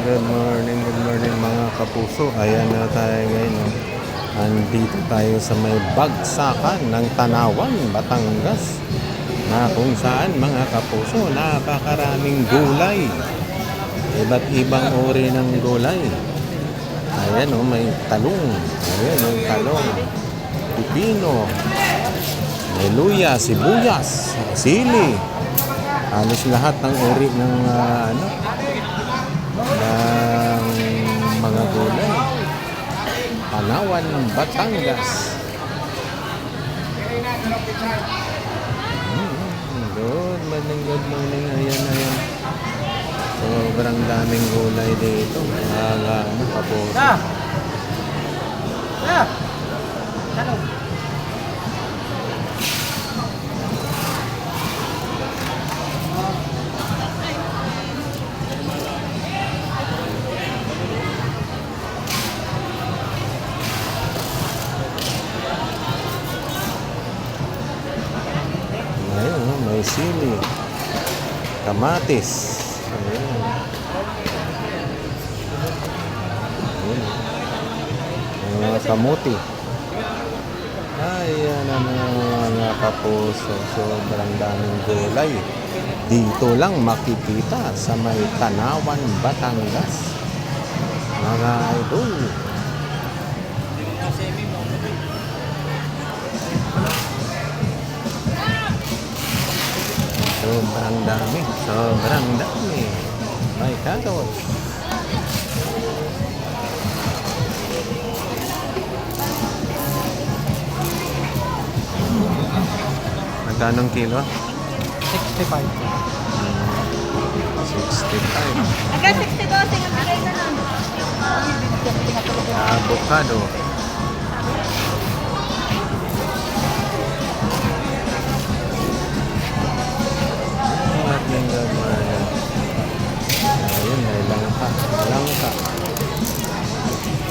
good morning mga kapuso. Ayan na tayo ngayon. No? Andito tayo sa may bagsakan ng Tanawan, Batangas. Na kung saan mga kapuso, napakaraming gulay. Iba't ibang uri ng gulay. Ayan o, may talong. Ayan o, talong. Pipino. May luya, sibuyas, sili. Halos lahat ng uri ng ng mga gulay. Tanawan, Batangas. Good morning. Ayan. Sobrang daming gulay dito. Kapuso. Ayun, may sili, kamatis. Ayun. Mga kamuti. Ayan ang mga kapuso. Sobrang daming gulay. Dito lang makikita sa may Tanawan, Batangas. Mga idol. Sobrang dami. My God. Magkano kilo? 65. 65. Hanggang 60 dosing ang bigay na lang. Avocado. Ayun, may langka.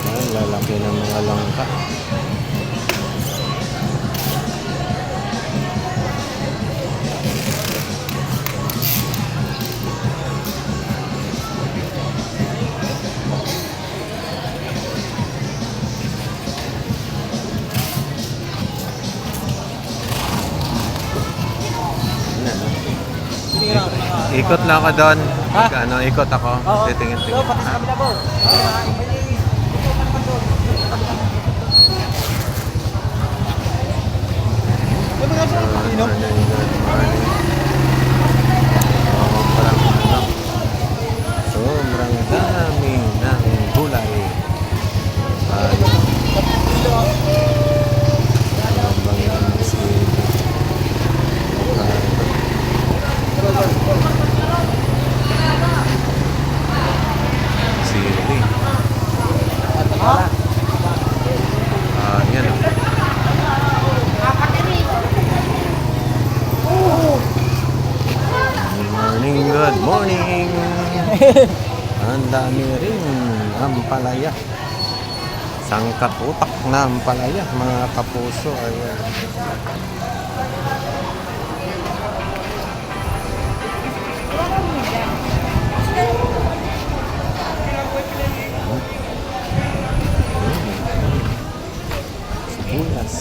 Ay, lalaki ng mga langka. Ikot lang ako doon. Ikot ako. Titingin-tingin. Pati sa kabila po. Sobrang dami ng gulay. Sili. Yan. Good morning. Ang dami rin ampalaya. Sangkap utak na ampalaya, mga kapuso. Ayan. Sibuyas,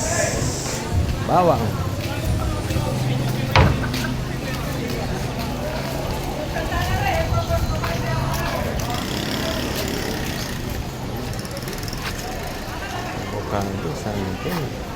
bawang. Avocado, santin.